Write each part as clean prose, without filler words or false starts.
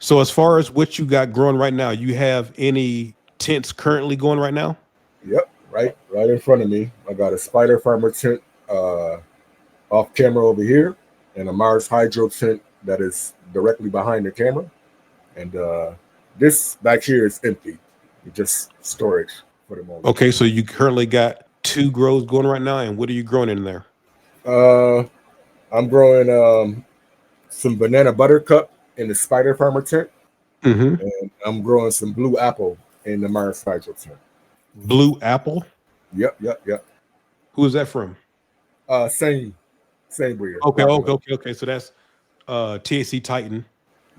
So as far as what you got growing right now, you have any tents currently going right now? Yep, right in front of me. I got a spider farmer tent uh, off camera over here, and a Mars Hydro tent that is directly behind the camera. And this back here is empty, it's just storage for the moment. Okay, so you currently got two grows going right now, and what are you growing in there? Uh, I'm growing some banana buttercup in the spider farmer tent, Hmm. and I'm growing some blue apple in the Mars Hydro tent. Blue apple. Yep. Who is that from? Same breeder, Okay, Rocky okay, Mountain. okay, okay. So that's THC Titan.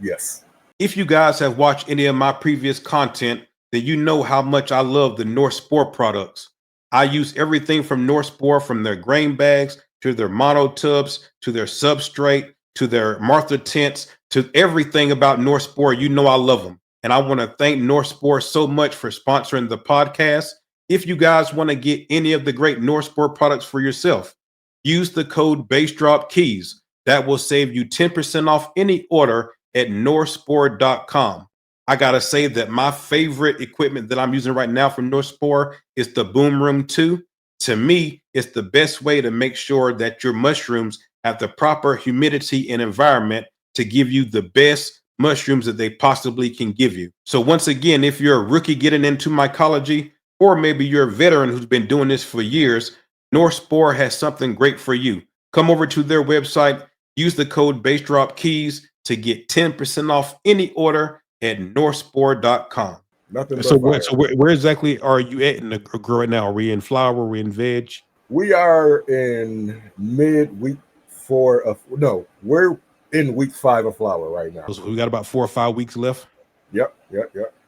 Yes. If you guys have watched any of my previous content, then you know how much I love the North Spore products. I use everything from North Spore, from their grain bags to their mono tubs to their substrate to their Martha tents to everything about North Spore. You know I love them. And I want to thank North Spore so much for sponsoring the podcast. If you guys want to get any of the great North Spore products for yourself, use the code BassDropKeys. That will save you 10% off any order at northspore.com. I gotta say that my favorite equipment that I'm using right now from Northspore is the Boom Room 2. To me, it's the best way to make sure that your mushrooms have the proper humidity and environment to give you the best mushrooms that they possibly can give you. So once again, if you're a rookie getting into mycology, or maybe you're a veteran who's been doing this for years, Northspore has something great for you. Come over to their website, use the code BassDropKeys to get 10% off any order at northspore.com. Nothing So but where, fire. so where, where exactly are you at in the grow right now? Are we in flower? Are we in veg? We are in mid week four of no, we're in week five of flower right now. So we got about 4 or 5 weeks left. Yep.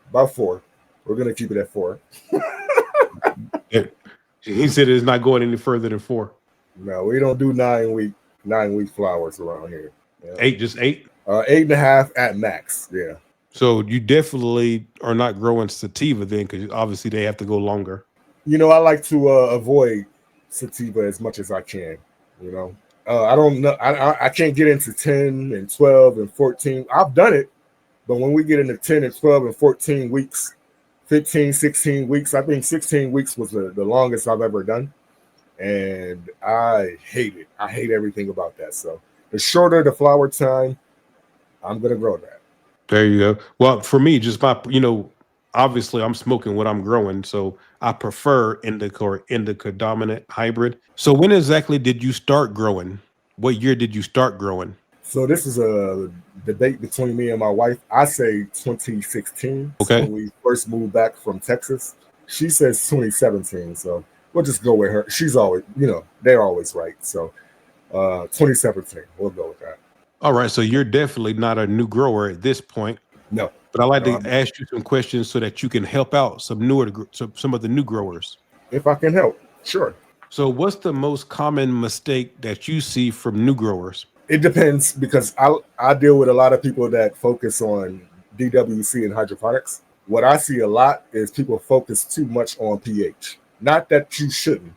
About four. We're gonna keep it at four. Yeah. He said it's not going any further than four. No, we don't do 9 week flowers around here. Yeah. Eight, just eight. 8.5 at max. Yeah. So you definitely are not growing sativa then, because obviously they have to go longer. I like to avoid sativa as much as I can. You know, I don't know. I can't get into 10 and 12 and 14. I've done it, but when we get into 10 and 12 and 14 weeks, 15, 16 weeks, I think 16 weeks was the longest I've ever done. And I hate it. I hate everything about that. So the shorter the flower time, I'm going to grow that. There you go. Well, for me, just obviously I'm smoking what I'm growing, so I prefer indica or indica dominant hybrid. So when exactly did you start growing? What year did you start growing? So this is a debate between me and my wife. I say 2016 Okay. when we first moved back from Texas. She says 2017. So we'll just go with her. She's always, they're always right. So 2017, we'll go with that. All right. So you're definitely not a new grower at this point, No, but I like no, to ask you some questions so that you can help out some of the new growers. if I can help, sure. So what's the most common mistake that you see from new growers? It depends because I deal with a lot of people that focus on DWC and hydroponics. What I see a lot is people focus too much on pH. Not that you shouldn't,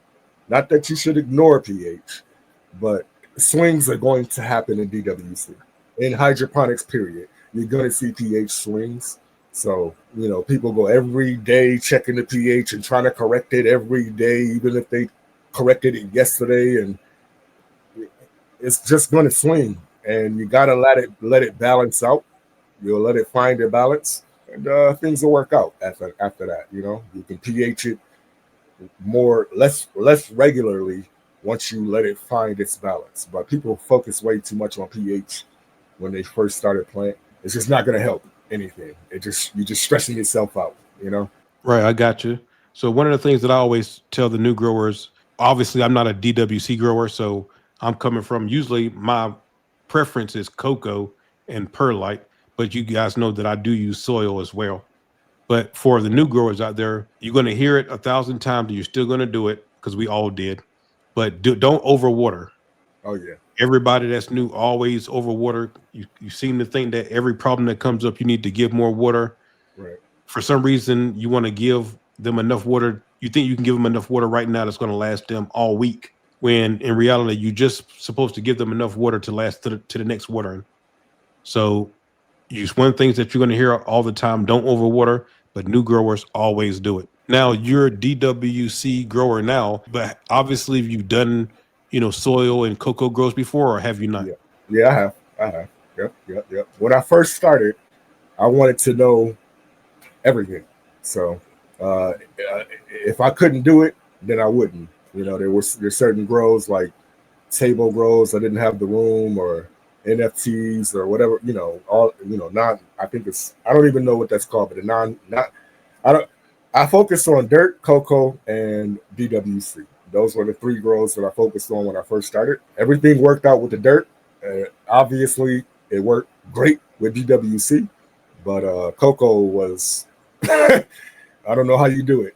not that you should ignore pH, but swings are going to happen in DWC. In hydroponics, period. You're going to see pH swings. So, people go every day checking the pH and trying to correct it every day, even if they corrected it yesterday. And it's just going to swing. And you got to let it balance out. You'll let it find a balance, and things will work out after that. You can pH it less regularly once you let it find its balance. But people focus way too much on pH when they first started playing. It's just not going to help anything. You're just stressing yourself out. Right, I got you. So one of the things that I always tell the new growers, obviously I'm not a DWC grower, so I'm coming from usually my preference is cocoa and perlite, but you guys know that I do use soil as well. But for the new growers out there, you're going to hear it 1,000 times, and you're still going to do it because we all did. But don't overwater. Oh yeah. Everybody that's new always overwater. You seem to think that every problem that comes up, you need to give more water. Right. For some reason you want to give them enough water. You think you can give them enough water right now that's going to last them all week, when in reality you just supposed to give them enough water to last to the next watering. So Use one of the things that you're going to hear all the time: don't overwater, but new growers always do it. Now you're a DWC grower now, but obviously you've done, soil and cocoa grows before, or have you not? Yeah, yeah, I have. I have. Yep, yep, yep. When I first started, I wanted to know everything. So if I couldn't do it, then I wouldn't. There's certain grows like table grows. I didn't have the room, or NFTs or whatever. All non. I think I don't even know what that's called, but the non not. I don't. I focused on dirt, cocoa, and DWC. Those were the three grows that I focused on when I first started. Everything worked out with the dirt. Obviously, it worked great with DWC, but cocoa was I don't know how you do it.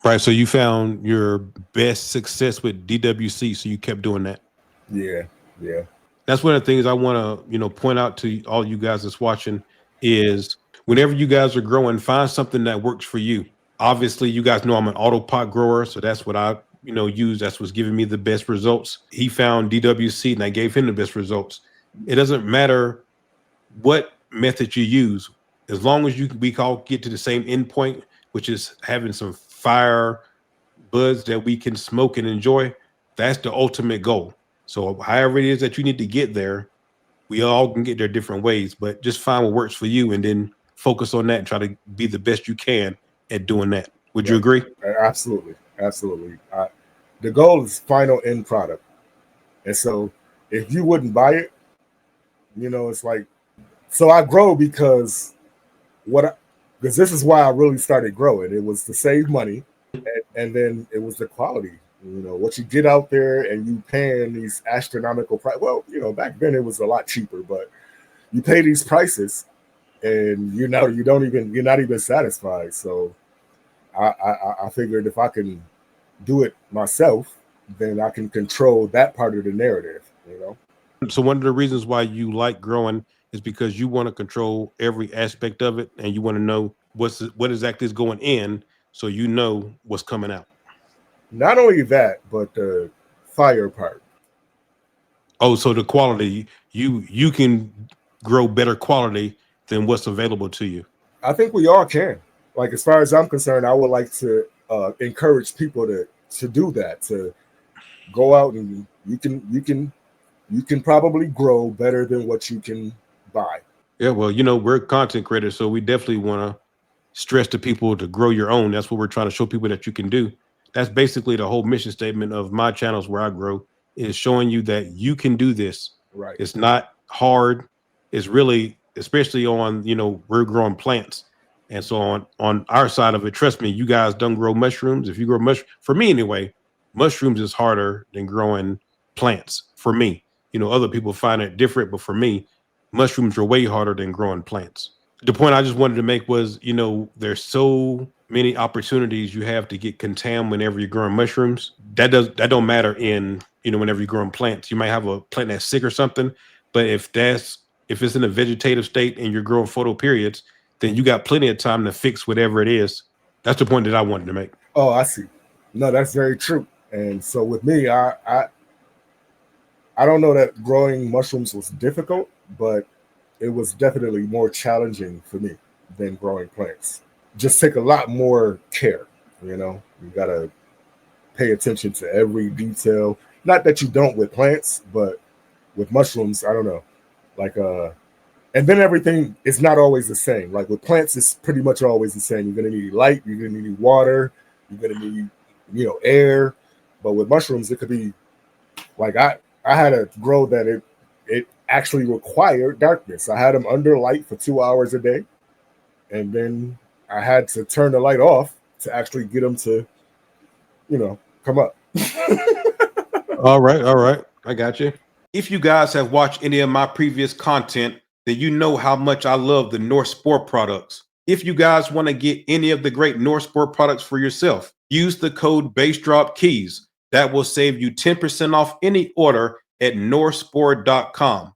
Right. So you found your best success with DWC, so you kept doing that. Yeah, yeah, That's one of the things I want to, point out to all you guys that's watching is whenever you guys are growing, find something that works for you. Obviously, you guys know I'm an auto pot grower, so that's what I, use. That's what's giving me the best results. He found DWC and I gave him the best results. It doesn't matter what method you use, as long as we all get to the same endpoint, which is having some fire buds that we can smoke and enjoy. That's the ultimate goal. So however it is that you need to get there, we all can get there different ways, but just find what works for you and then focus on that and try to be the best you can at doing that. Would you right. agree? Absolutely, absolutely. The goal is final end product, and so if you wouldn't buy it, it's like, so I grow because this is why I really started growing. It was to save money, and then it was the quality. What you get out there, and you paying these astronomical price. Well, back then it was a lot cheaper, but you pay these prices, and you're not even satisfied. So I figured if I can do it myself, then I can control that part of the narrative. So one of the reasons why you like growing is because you want to control every aspect of it and you want to know what exactly is going in so you know what's coming out. Not only that, but the fire part. Oh, so the quality, you can grow better quality than what's available to you. I think we all can. Like, as far as I'm concerned, I would like to encourage people to do that. To go out, and you can probably grow better than what you can buy. Yeah, well, we're content creators, so we definitely want to stress to people to grow your own. That's what we're trying to show people that you can do. That's basically the whole mission statement of my channels where I grow, is showing you that you can do this. Right. It's not hard. It's really, especially on, we're growing plants. And so on our side of it, trust me, you guys don't grow mushrooms. If you grow for me anyway, mushrooms is harder than growing plants for me. Other people find it different, but for me, mushrooms are way harder than growing plants. The point I just wanted to make was, there's so many opportunities you have to get contaminated whenever you're growing mushrooms. That don't matter in, whenever you're growing plants. You might have a plant that's sick or something, but if it's in a vegetative state and you're growing photoperiods, then you got plenty of time to fix whatever it is. That's the point that I wanted to make. Oh, I see. No, that's very true. And so with me, I don't know that growing mushrooms was difficult, but it was definitely more challenging for me than growing plants. Just take a lot more care. You gotta pay attention to every detail. Not that you don't with plants, but with mushrooms, I don't know. Like and then everything is not always the same. Like with plants, it's pretty much always the same. You're gonna need light, you're gonna need water, you're gonna need air. But with mushrooms, it could be like I had a grow that it actually required darkness. I had them under light for 2 hours a day, and then I had to turn the light off to actually get them to, come up. All right. I got you. If you guys have watched any of my previous content, then you know how much I love the North Sport products. If you guys want to get any of the great North Sport products for yourself, use the code BassDropKeys. That will save you 10% off any order at northsport.com.